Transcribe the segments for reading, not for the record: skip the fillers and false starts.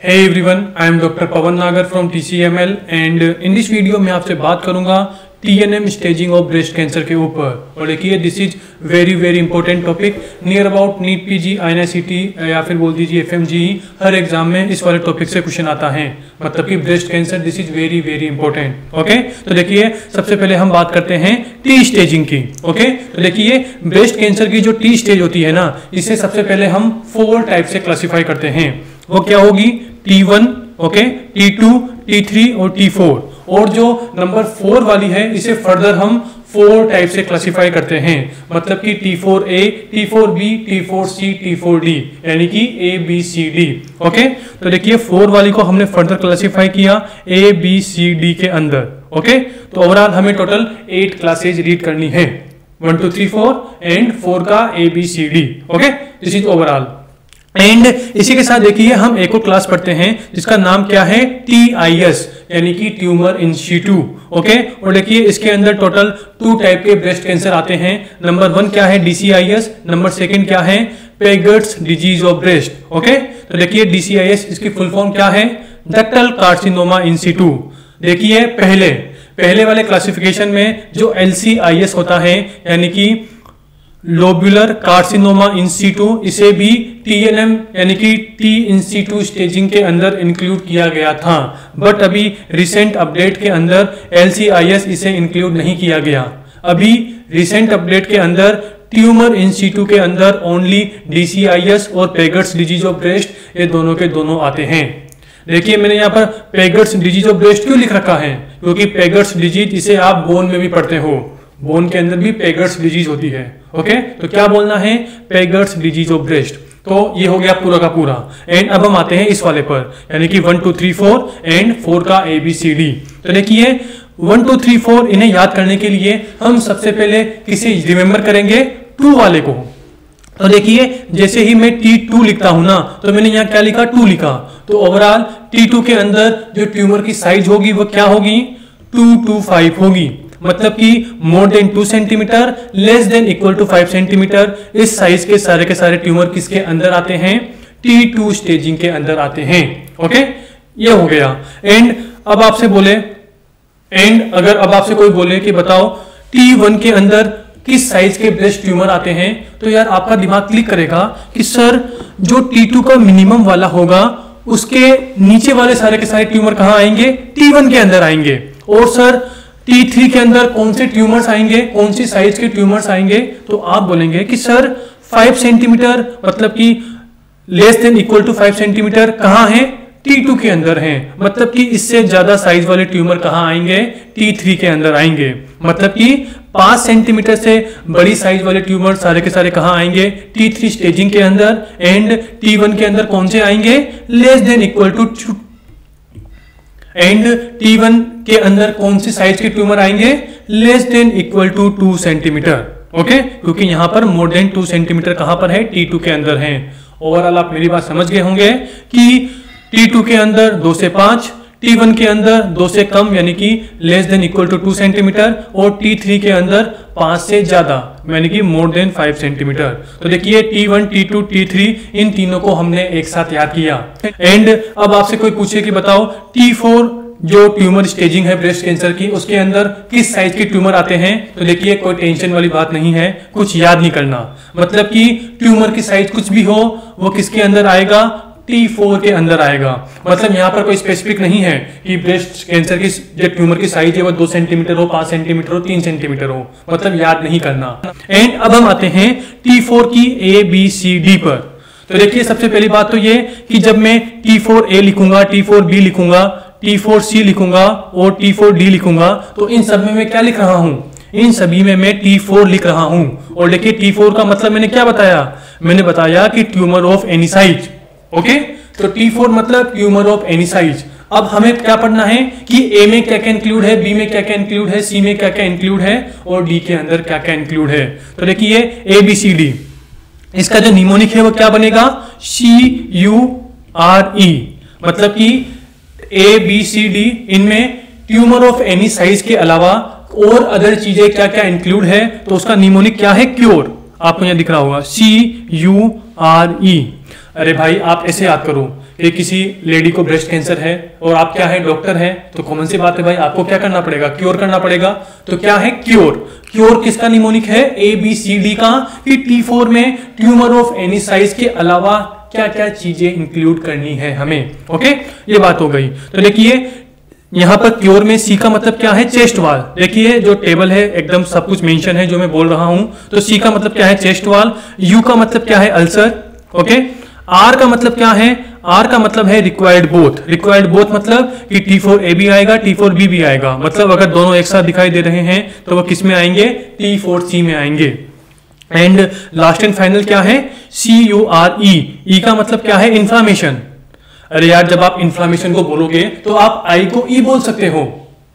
Hey everyone, I am Dr. Pawan Nagar from TCML and in this video मैं आपसे बात करूंगा TNM staging of breast cancer के ऊपर। और देखिए this is very important topic near about NEET PG INICT या फिर बोल दीजिए FMGE हर एग्जाम में इस वाले टॉपिक से क्वेश्चन आता है, मतलब कि breast cancer this is very important. Okay, तो देखिए सबसे पहले हम बात करते हैं टी स्टेजिंग की। ओके, तो देखिए ब्रेस्ट कैंसर की जो टी स्टेज होती है ना, इसे सबसे पहले हम 4 टाइप से क्लासिफाई करते हैं। वो क्या होगी? T1, ओके, T2, T3 और T4। और जो नंबर 4 वाली है इसे फर्दर हम 4 टाइप से क्लासिफाई करते हैं, मतलब कि T4A, T4B, T4C, T4D, यानी कि ABCD। ओके, तो देखिए 4 वाली को हमने फर्दर क्लासिफाई किया ABCD के अंदर। ओके, तो ओवरऑल हमें टोटल 8 क्लासेज रीड करनी है, 1 2 3 4 एंड 4 का ABCD। Okay, this is overall. And इसी के साथ देखिए हम एक और क्लास पढ़ते हैं जिसका नाम क्या है? TIS, यानी कि ट्यूमर इन सीटू। ओके, और देखिए इसके अंदर टोटल 2 टाइप के ब्रेस्ट कैंसर आते हैं। नंबर 1 क्या है? DCIS। नंबर 2 क्या है? Paget's disease of breast. Okay, तो देखिए DCIS इसकी फुल फॉर्म क्या है? Ductal carcinoma in situ. देखिए पहले वाले क्लासिफिकेशन में जो LCIS होता है, यानी कि लोब्यूलर कार्सिनोमा इन सीटू, इसे भी TNM यानी कि टी इन सीटू स्टेजिंग के अंदर इंक्लूड किया गया था, बट अभी रिसेंट अपडेट के अंदर LCIS इसे इंक्लूड नहीं किया गया। अभी रिसेंट अपडेट के अंदर ट्यूमर इन सीटू के अंदर ओनली DCIS और पेगर्ट्स डिजीज ऑफ ब्रेस्ट ये दोनों के दोनों आते हैं। देखिए मैंने यहाँ पर पेगर्ट्स डिजीज ऑफ ब्रेस्ट क्यों लिख रखा है? क्योंकि पेगर्ट्स डिजीज इसे आप बोन में भी पढ़ते हो, बोन के अंदर भी पेगर्ट्स डिजीज होती है। ओके, तो क्या बोलना है? Paget's disease of breast. तो ये हो गया पूरा का पूरा। एंड अब हम आते हैं इस वाले पर, यानी कि 1 2 3 4 एंड 4 का ABCD। तो देखिए 1 2 3 4 इन्हें याद करने के लिए हम सबसे पहले किसे रिमेंबर करेंगे? 2 वाले को। तो देखिए जैसे ही मैं T2 लिखता हूं ना, तो मैंने यहाँ क्या लिखा? 2 लिखा। तो ओवरऑल T2 के अंदर जो ट्यूमर की साइज होगी वो क्या होगी? 225 होगी, मतलब कि more than 2 centimetre, less than equal to 5 centimetre. इस साइज के सारे ट्यूमर किसके अंदर आते हैं? T2 स्टेजिंग के अंदर आते हैं। ओके, ये हो गया। एंड अब आपसे बोले, अगर अब आपसे कोई बोले कि बताओ T1 के अंदर किस साइज के ब्रेस्ट ट्यूमर आते हैं, तो यार आपका दिमाग क्लिक करेगा कि सर जो T2 का मिनिमम वाला होगा उसके नीचे वाले सारे के सारे ट्यूमर कहां आएंगे? T1 के अंदर आएंगे। और सर T3 के अंदर कौन से ट्यूमर्स आएंगे, कौन सी साइज के ट्यूमर्स आएंगे? तो आप बोलेंगे कि सर 5 सेंटीमीटर, मतलब कि less than equal to 5 centimetre कहां है? T2 के अंदर हैं। मतलब कि इससे ज्यादा साइज वाले ट्यूमर कहां आएंगे? T3 के अंदर आएंगे। मतलब कि 5 सेंटीमीटर से बड़ी साइज वाले ट्यूमर सारे के सारे कहां आएंगे? T3 स्टेजिंग के अंदर। एंड T1 के अंदर कौन से आएंगे? Less than equal to. And T1 के अंदर कौन सी साइज के ट्यूमर आएंगे? Less than equal to 2 centimetre. Okay, क्योंकि यहां पर मोर देन 2 सेंटीमीटर कहां पर है? T2 के अंदर है। ओवरऑल आप मेरी बात समझ गए होंगे कि T2 के अंदर 2 से 5, T1 के अंदर 2 से कम यानी कि less than equal to 2 centimetre, और T3 के अंदर 5 से ज्यादा यानी कि मोर देन 5 सेंटीमीटर। तो देखिए T1, T2, T3 इन तीनों को हमने एक साथ याद किया। एंड अब आपसे कोई पूछे कि बताओ T4 जो ट्यूमर स्टेजिंग है ब्रेस्ट कैंसर की, उसके अंदर किस साइज के ट्यूमर आते हैं? तो देखिए कोई टेंशन वाली बात नहीं है, कुछ याद नहीं करना। मतलब कि ट्यूमर की साइज कुछ भी हो वो किसके अंदर आएगा? T4 के अंदर आएगा। मतलब यहाँ पर कोई स्पेसिफिक नहीं है कि ब्रेस्ट कैंसर की जो ट्यूमर की साइज है वो 2 सेंटीमीटर हो, 5 सेंटीमीटर हो, 3 सेंटीमीटर हो, मतलब याद नहीं करना। एंड अब हम आते हैं T4 की ABCD पर। तो देखिए सबसे पहली बात तो ये कि जब मैं T4A लिखूंगा, T4B लिखूंगा, T4C लिखूंगा और T4D लिखूंगा, तो इन सब में मैं क्या लिख रहा हूं? इन सभी में मैं T4 लिख रहा हूं। और देखिए T4 का मतलब मैंने क्या बताया? मैंने बताया कि tumour of any size. Okay, तो T4 मतलब ट्यूमर ऑफ एनी साइज। अब हमें क्या पढ़ना है कि A में क्या क्या इंक्लूड है, B में क्या क्या इंक्लूड है, C में क्या क्या इंक्लूड है और D के अंदर क्या क्या इंक्लूड है। तो देखिए ABCD, इसका जो निमोनिक है वो क्या बनेगा? CURE, मतलब कि ABCD इनमें ट्यूमर ऑफ एनी साइज के अलावा और अदर चीजें क्या क्या इंक्लूड है, तो उसका निमोनिक क्या है? क्योर। आपको यहां दिख रहा होगा CURE। अरे भाई आप ऐसे याद करो कि किसी लेडी को ब्रेस्ट कैंसर है और आप क्या है, डॉक्टर है, तो कॉमन सी बात है भाई, आपको क्या करना पड़ेगा, क्योर करना पड़ेगा। तो क्या है क्योर? क्योर किसका निमोनिक है? ABCD का, कि T4 में ट्यूमर ऑफ एनी साइज के अलावा क्या क्या चीजें इंक्लूड करनी है हमें। ओके, ये बात हो गई। तो देखिए यहां पर क्योर में C का मतलब क्या है, चेस्ट वाल। देखिए जो टेबल है एकदम सब कुछ मेंशन है जो मैं बोल रहा हूं। तो C का मतलब क्या है, चेस्ट वाल। U का मतलब क्या है, अल्सर। ओके, R का मतलब क्या है, R का मतलब है रिक्वायर्ड बोथ। रिक्वायर्ड बोथ मतलब कि T4A भी आएगा, T4B भी आएगा। मतलब अगर दोनों एक साथ दिखाई दे रहे हैं तो वो किस में आएंगे, T4C में आएंगे। एंड लास्ट एंड फाइनल क्या है, CURE। ई का मतलब क्या है, इन्फ्लामेशन। अरे यार जब आप इन्फ्लामेशन को बोलोगे तो आप आई को ई बोल सकते हो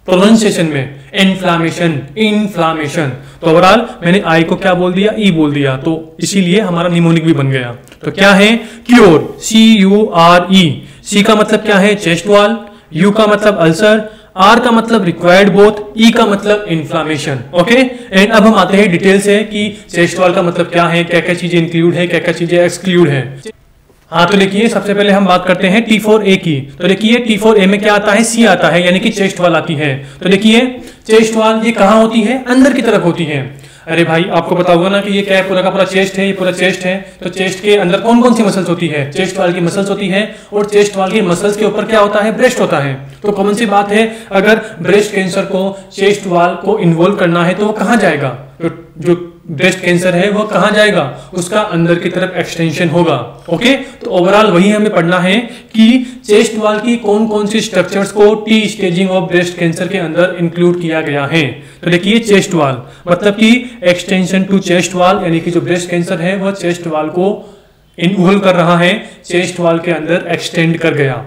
प्रोनाउंसिएशन में, इन्फ्लामेशन, इन्फ्लामेशन। तो ओवरऑल मैंने आई को क्या बोल दिया, ई बोल दिया, तो इसीलिए हमारा निमोनिक भी बन गया। तो क्या है, क्योर, CURE। सी का मतलब क्या है, चेस्ट वॉल। यू का मतलब अल्सर। आर का मतलब रिक्वायर्ड बोथ। ई का मतलब इन्फ्लामेशन। ओके, एंड अब हम आते हैं डिटेल से कि चेस्ट वॉल का मतलब क्या है, क्या क्या चीजें इंक्लूड है, क्या क्या चीजें एक्सक्लूड है। हाँ तो देखिए सबसे पहले हम बात करते हैं T4A की। तो देखिए T4A में क्या आता है, C आता है, यानी कि चेस्ट वॉल आती है। तो देखिए चेस्ट वॉल ये कहाँ होती है, अंदर की तरफ होती है। अरे भाई आपको पता होगा ना कि ये क्या है, पूरा का पूरा चेस्ट है, ये पूरा चेस्ट है। तो चेस्ट के अंदर कौन कौन सी मसल्स होती है, चेस्ट वाल की मसल्स होती है, और चेस्ट वाल की मसल्स के ऊपर क्या होता है, ब्रेस्ट होता है। तो कॉमन सी बात है, अगर ब्रेस्ट कैंसर को चेस्ट वाल को इन्वॉल्व करना है तो वो कहाँ जाएगा, जो ब्रेस्ट कैंसर है वो कहाँ जाएगा, उसका अंदर की तरफ एक्सटेंशन होगा। ओके, तो ओवरऑल वही हमें पढ़ना है कि चेस्ट वाल की कौन कौन सी स्ट्रक्चर्स को T staging of breast cancer के अंदर इंक्लूड किया गया है। तो देखिए चेस्ट वाल मतलब कि एक्सटेंशन टू चेस्ट वाल, यानी कि जो ब्रेस्ट कैंसर है वह चेस्ट वाल को इन्वॉल्व कर रहा है, चेस्ट वाल के अंदर एक्सटेंड कर गया।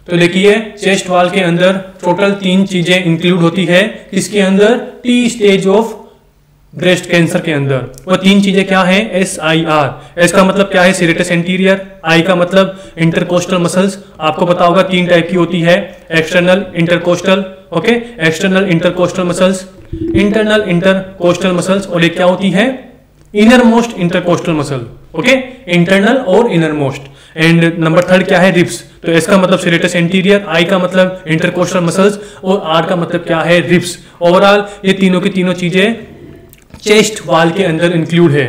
तो देखिए चेस्ट वाल के अंदर टोटल 3 चीजें इंक्लूड होती है, इसके अंदर T stage of breast cancer के अंदर। वो 3 चीजें क्या है, SIR। एस का मतलब क्या है, सीरेटस एंटीरियर। आई का मतलब इंटरकोस्टल मसल्स, आपको पता होगा 3 टाइप की होती है, external, intercostal. Okay, external intercostal muscles, internal intercostal muscles, और एक क्या होती है, inner most intercostal muscle. Okay, internal और इनर मोस्ट। एंड नंबर 3 क्या है, रिब्स। तो एस का मतलब सीरेटस एंटीरियर, आई का मतलब इंटरकोस्टल मसल्स, और आर का मतलब क्या है, रिब्स। ओवरऑल ये तीनों की तीनों चीजें चेस्ट वाल के अंदर इंक्लूड है।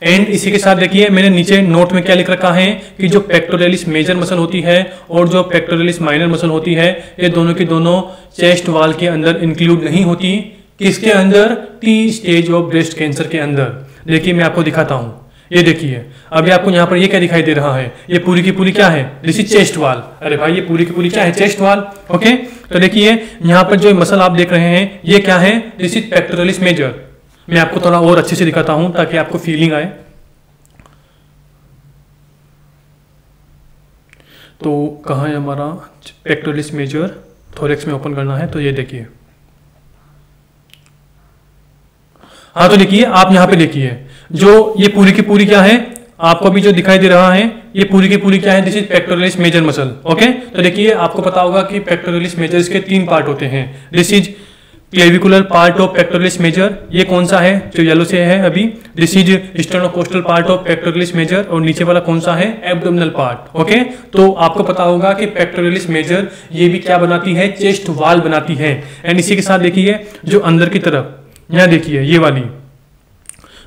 एंड इसी के साथ देखिए मैंने नीचे नोट में क्या लिख रखा है कि जो पेक्टोरलिस मेजर मसल होती है और जो पेक्टोरलिस माइनर मसल होती है, ये दोनों की दोनों चेस्ट वाल के अंदर इंक्लूड नहीं होती। किसके अंदर, T stage of breast cancer के अंदर। देखिए मैं आपको दिखाता हूं, ये देखिए अभी आपको यहाँ पर ये क्या दिखाई दे रहा है, ये पूरी की पूरी क्या है, दिस इज चेस्ट वाल। अरे भाई ये पूरी की पूरी क्या है, चेस्ट वाल। ओके, तो देखिए यहाँ पर जो मसल आप देख रहे हैं ये क्या है, दिस इज पेक्टोरलिस मेजर। मैं आपको थोड़ा और अच्छे से दिखाता हूं ताकि आपको फीलिंग आए। तो कहाँ है हमारा पेक्टोरलिस मेजर, थोरेक्स में ओपन करना है, तो ये देखिए। हाँ तो देखिए आप यहाँ पे देखिए जो ये पूरी की पूरी क्या है, आपको अभी जो दिखाई दे रहा है ये पूरी की पूरी क्या है, this is pectoralis major muscle. Okay, तो देखिए आपको पता होगा कि पेक्टोरलिस मेजर के 3 पार्ट होते हैं। This is clavicular part of pectoralis major, ये कौन सा है जो येलो से है अभी, this is sternocostal part of pectoralis major, और नीचे वाला कौन सा है, एब्डोमिनल पार्ट। ओके, तो आपको पता होगा कि पेक्टोरलिस मेजर ये भी क्या बनाती है, चेस्ट वाल बनाती है। एंड इसी के साथ देखिए जो अंदर की तरफ, यहाँ देखिए ये वाली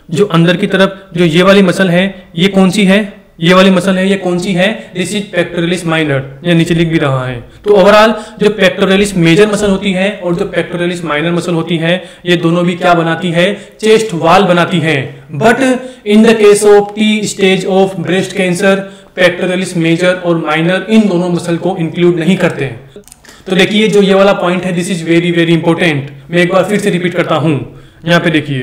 जो अंदर की तरफ जो ये वाली मसल है, ये कौन सी है, ये वाली मसल है, ये कौन सी है, दिस इज पेक्टोरलिस माइनर, ये नीचे लिख भी रहा है। तो ओवरऑल जो पेक्टोरलिस मेजर मसल होती है और जो पेक्टोरलिस माइनर मसल होती है, ये दोनों भी क्या बनाती है, चेस्ट वाल बनाती है। But in the case of T stage of breast cancer, pectoralis major और माइनर इन दोनों मसल को इंक्लूड नहीं करते। तो देखिए जो ये वाला पॉइंट है, this is very very important. मैं एक बार फिर से रिपीट करता हूं, यहाँ पे देखिए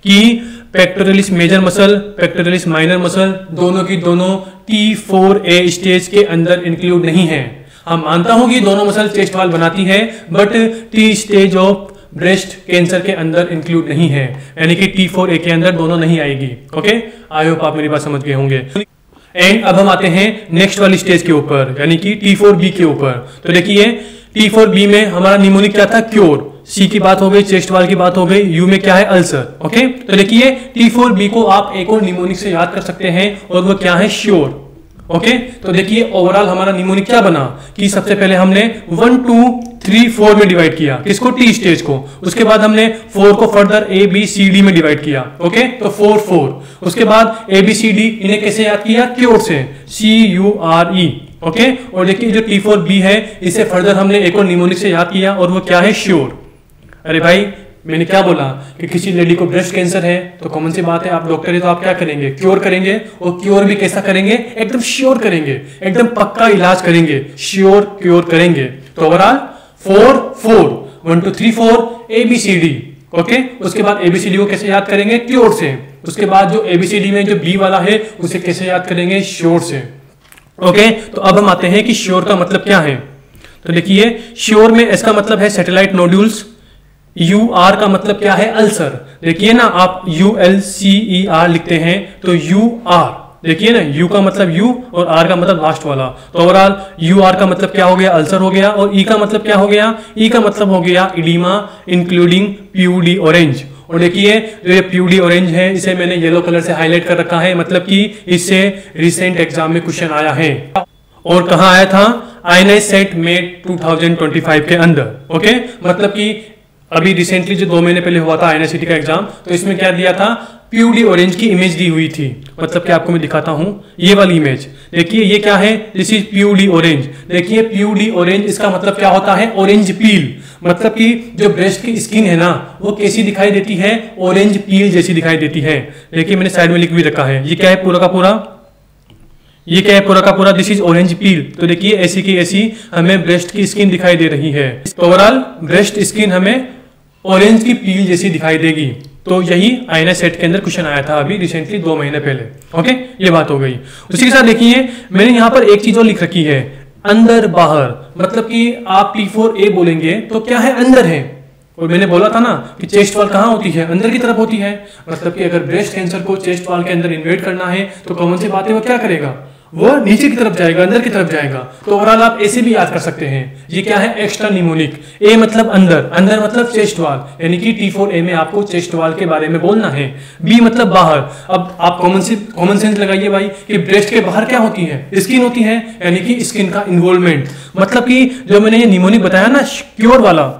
कि pectoralis major muscle, pectoralis minor muscle दोनों की दोनों T4A स्टेज के अंदर इंक्लूड नहीं है। हम मानता हूं कि दोनों मसल चेस्ट वाल बनाती है, but T stage of breast cancer के अंदर इंक्लूड नहीं है, यानी कि T4A के अंदर दोनों नहीं आएगी। ओके, आई होप आप मेरी बात समझ गए होंगे। एंड अब हम आते हैं नेक्स्ट वाली स्टेज के ऊपर, यानी कि T4B के ऊपर। तो देखिए T4B में हमारा निमोनिक क्या था, क्योर। सी की बात हो गई, चेस्ट वाल की बात हो गई, यू में क्या है, अल्सर। ओके, तो देखिए T4B को आप एक और निमोनिक से याद कर सकते हैं और वो क्या है, श्योर। ओके तो देखिए ओवरऑल हमारा निमोनिक क्या बना कि सबसे पहले हमने 1 2 3 4 में डिवाइड किया किसको, टी स्टेज को। उसके बाद हमने 4 को further A B C D में डिवाइड किया। ओके तो 4 4। उसके बाद ए बी सी डी इन्हें कैसे याद किया, क्योर से, CURE। ओके और देखिए जो T4B है इसे फर्दर हमने एक और निमोनिक से याद किया और वो क्या है, श्योर। अरे भाई मैंने क्या बोला कि किसी लेडी को ब्रेस्ट कैंसर है तो कॉमन सी बात है, आप डॉक्टर है तो आप क्या करेंगे, क्योर करेंगे। और क्योर भी कैसा करेंगे, एकदम श्योर करेंगे, एकदम पक्का इलाज करेंगे, श्योर क्योर करेंगे। तो ओवरऑल 4 4 1 2 3 4 ABCD। ओके उसके बाद ABCD को कैसे याद करेंगे, क्योर से। उसके बाद जो ABCD में जो B वाला है उसे कैसे याद करेंगे, श्योर से। ओके तो अब हम आते हैं कि श्योर का मतलब क्या है। तो देखिए श्योर में एस का मतलब है सैटेलाइट नोड्यूल्स, UR का मतलब क्या है, अल्सर। देखिए ना आप ULCER लिखते हैं तो UR, देखिए ना U का मतलब U और R का मतलब लास्ट वाला। तो ओवरऑल UR का मतलब क्या हो गया, अल्सर हो गया। और E का मतलब क्या हो गया, E का मतलब हो गया इडीमा इंक्लूडिंग PUD ऑरेंज। और देखिए जो ये PUD ऑरेंज है इसे मैंने येलो कलर से हाईलाइट कर रखा है, मतलब कि इससे रिसेंट एग्जाम में क्वेश्चन आया है। और कहाँ आया था, INI सेट में 2025 के अंदर। ओके मतलब कि अभी रिसेंटली जो 2 महीने पहले हुआ था INI का एग्जाम, तो इसमें क्या दिया था, PUD ऑरेंज की इमेज दी हुई थी। मतलब कि आपको मैं दिखाता हूं ये वाली इमेज, देखिए ये क्या है, दिस इज PUD ऑरेंज। देखिए PUD ऑरेंज इसका मतलब क्या होता है, ऑरेंज पील। मतलब कि जो ब्रेस्ट की स्किन है ना वो कैसी दिखाई देती है, ऑरेंज पील जैसी दिखाई देती है। देखिए मैंने साइड में लिख भी रखा है, ये क्या है पूरा का पूरा, ये क्या है पूरा का पूरा, दिस इज ऑरेंज पील। तो देखिए ऐसी की ऐसी हमें ब्रेस्ट की स्किन दिखाई दे रही है। ओवरऑल ब्रेस्ट स्किन हमें ऑरेंज की पील जैसी दिखाई देगी। तो यही INI सेट के अंदर क्वेश्चन आया था अभी रिसेंटली 2 महीने पहले। ओके ये बात हो गई। उसी के साथ देखिए मैंने यहाँ पर एक चीज और लिख रखी है, अंदर बाहर। मतलब कि आप T4A बोलेंगे तो क्या है, अंदर है। और मैंने बोला था ना कि चेस्ट वॉल कहाँ होती है, अंदर की तरफ होती है। मतलब कि अगर ब्रेस्ट कैंसर को चेस्ट वॉल के अंदर इन्वेट करना है तो कौन सी बात है, वो क्या करेगा, वो नीचे की तरफ जाएगा, अंदर की तरफ जाएगा। तो ओवरऑल आप ऐसे भी याद कर सकते हैं, ये क्या है, एक्स्ट्रा निमोनिक। ए मतलब अंदर, अंदर मतलब चेस्ट वॉल, यानी कि T4A में आपको चेस्ट वॉल के बारे में बोलना है। बी मतलब बाहर। अब आप कॉमन सेंस लगाइए भाई कि ब्रेस्ट के बाहर क्या होती है, स्किन होती है, यानी कि स्किन का इन्वॉल्वमेंट। मतलब कि जो मैंने ये निमोनिक बताया ना क्योर वाला,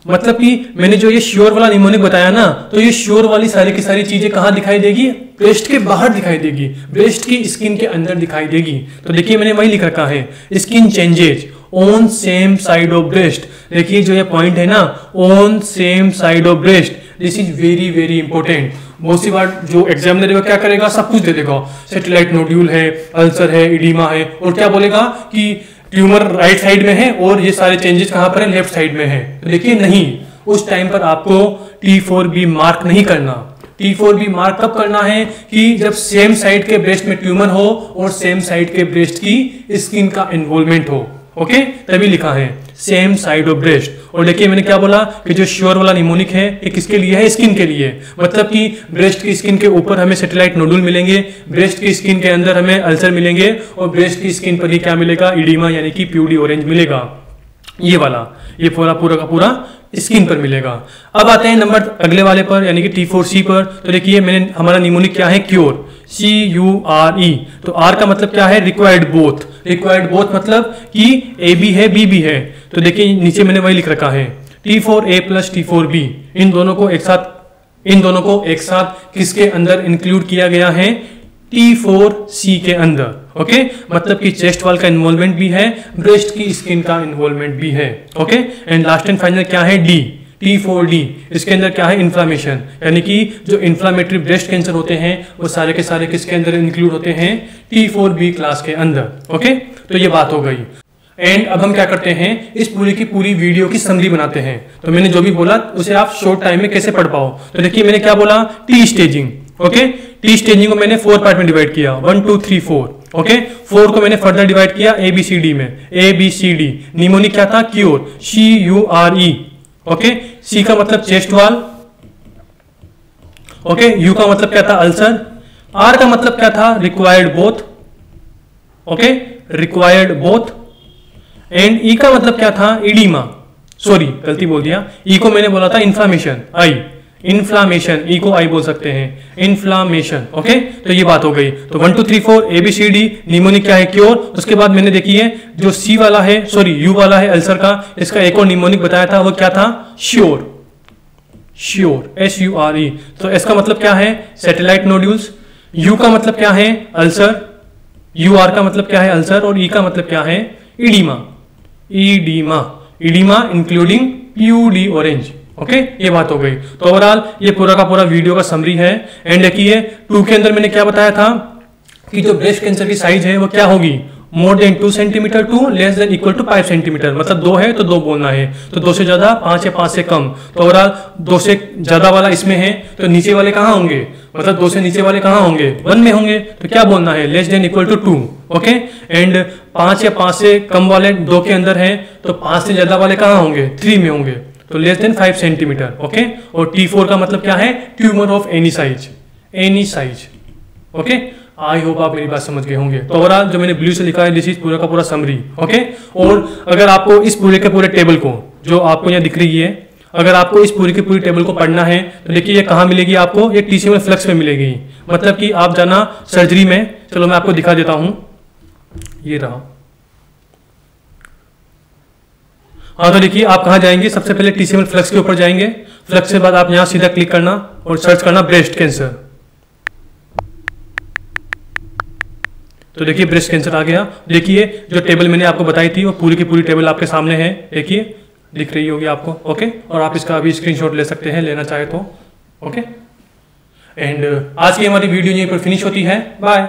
मतलब कि मैंने जो ये श्योर वाला निमोनिक बताया ना, तो ये श्योर वाली सारी की सारी चीजें कहां दिखाई देगी, ब्रेस्ट के बाहर दिखाई देगी, ब्रेस्ट की स्किन के अंदर दिखाई देगी। तो देखिए मैंने वही लिख रखा है, skin changes on same side of breast. देखिए जो ये पॉइंट है ना, on same side of breast, this is very very important. बहुत सी बार जो एग्जामिनर है वो क्या करेगा, सब कुछ दे देगा, सैटेलाइट नोड्यूल है, अल्सर है, इडीमा है, और क्या बोलेगा कि ट्यूमर राइट साइड में है और ये सारे चेंजेस कहां पर है, लेफ्ट साइड में है। तो देखिए नहीं, उस टाइम पर आपको T4B मार्क नहीं करना। T4B मार्क कब करना है कि जब सेम साइड के ब्रेस्ट में ट्यूमर हो और सेम साइड के ब्रेस्ट की स्किन का इन्वॉल्वमेंट हो। ओके तभी लिखा है सेम साइड ऑफ ब्रेस्ट। और देखिए मैंने क्या बोला कि जो श्योर वाला निमोनिक है ये किसके लिए है, स्किन के लिए। मतलब कि ब्रेस्ट की स्किन के ऊपर हमें सैटेलाइट नोडुल मिलेंगे, ब्रेस्ट की स्किन के अंदर हमें अल्सर मिलेंगे और ब्रेस्ट की स्किन पर ही क्या मिलेगा, इडीमा यानी कि PUD ऑरेंज मिलेगा। ये वाला, ये पूरा का पूरा स्किन पर मिलेगा। अब आते हैं नंबर अगले वाले पर यानी कि T4C पर। तो देखिए मैंने हमारा निमोनिक क्या है, क्योर, CURE। तो R का मतलब क्या है, रिक्वायर्ड बोथ। रिक्वायर्ड बोथ मतलब कि AB है BB है। तो देखिए नीचे मैंने वही लिख रखा है, T4A प्लस T4B, इन दोनों को एक साथ किसके अंदर इंक्लूड किया गया है, T4C के अंदर। ओके मतलब कि चेस्ट वॉल का इन्वॉल्वमेंट भी है, ब्रेस्ट की स्किन का इन्वॉल्वमेंट भी है। Okay and last and final क्या है, D, T4D। इसके अंदर क्या है, इन्फ्लामेशन, यानी कि जो इन्फ्लामेटरी ब्रेस्ट कैंसर होते हैं वो सारे के सारे किसके अंदर इंक्लूड होते हैं, T4B क्लास के अंदर। ओके तो ये बात हो गई। एंड अब हम क्या करते हैं, इस पूरी की पूरी वीडियो की समरी बनाते हैं। तो मैंने जो भी बोला उसे आप शॉर्ट टाइम में कैसे पढ़ पाओ। तो देखिए मैंने क्या बोला, T staging. Okay T staging को मैंने 4 पार्ट में डिवाइड किया, 1 2 3 4। ओके 4 को मैंने फर्दर डिवाइड किया ABCD में, ABCD। निमोनिक क्या था, क्योर, CURE। ओके C का मतलब चेस्ट वॉल। ओके U का मतलब क्या था, अल्सर। R का मतलब क्या था, required both. Okay required both. And E का मतलब क्या था, इडीमा, सॉरी गलती बोल दिया, E को मैंने बोला था इन्फ्लामेशन, I, इन्फ्लामेशन, ई को आई बोल सकते हैं, इन्फ्लामेशन। ओके, तो ये बात हो गई। तो 1 2 3 4 ABCD, निमोनिक क्या है, क्योर। उसके बाद मैंने देखी है जो सी वाला है, सॉरी यू वाला है अल्सर का, इसका एक और निमोनिक बताया था, वो क्या था, श्योर, श्योर, SURE। तो इसका मतलब क्या है, सैटेलाइट नोड्यूल्स। यू का मतलब क्या है, अल्सर, UR का मतलब क्या है, अल्सर, और ई का मतलब क्या है, oedema, oedema, oedema including PUD orange. Okay, ये बात हो गई। तो ओवरऑल ये पूरा का पूरा वीडियो का समरी है। एंड देखिए 2 के अंदर मैंने क्या बताया था कि जो ब्रेस्ट कैंसर की साइज है वो क्या होगी, more than 2 centimetre to less than equal to 5 centimetre. मतलब 2 है तो 2 बोलना है, तो 2 से ज्यादा, 5 या 5 से कम। तो ओवरऑल 2 से ज्यादा वाला इसमें है, तो नीचे वाले कहाँ होंगे, मतलब 2 से नीचे वाले कहाँ होंगे, 1 में होंगे। तो क्या बोलना है, less than equal to 2। Okay, and 5 या 5 से कम वाले 2 के अंदर है, तो 5 से ज्यादा वाले कहाँ होंगे, 3 में होंगे, तो लेस देन 5 सेंटीमीटर। ओके, और T4 का मतलब क्या है, tumour of any size, any size. Okay, I hope आप मेरी बात समझ गए होंगे। तो ओवरऑल जो मैंने ब्लू से लिखा है, दिस इज पूरा का पूरा समरी। ओके, और अगर आपको इस पूरे के पूरे टेबल को, जो आपको यहाँ दिख रही है, अगर आपको इस पूरी की पूरी टेबल को पढ़ना है तो देखिए ये कहाँ मिलेगी आपको, ये TCML फ्लक्स में मिलेगी। मतलब कि आप जाना सर्जरी में, चलो मैं आपको दिखा देता हूं, ये रहा। हाँ, तो देखिए आप कहाँ जाएंगे, सबसे पहले TCML फ्लक्स के ऊपर जाएंगे। फ्लक्स के बाद आप यहाँ सीधा क्लिक करना और सर्च करना ब्रेस्ट कैंसर। तो देखिए ब्रेस्ट कैंसर आ गया। देखिए जो टेबल मैंने आपको बताई थी वो पूरी की पूरी टेबल आपके सामने है, देखिए दिख रही होगी आपको। ओके, और आप इसका अभी स्क्रीनशॉट ले सकते हैं, लेना चाहे तो। ओके, एंड आज की हमारी वीडियो यहीं पर फिनिश होती है। बाय।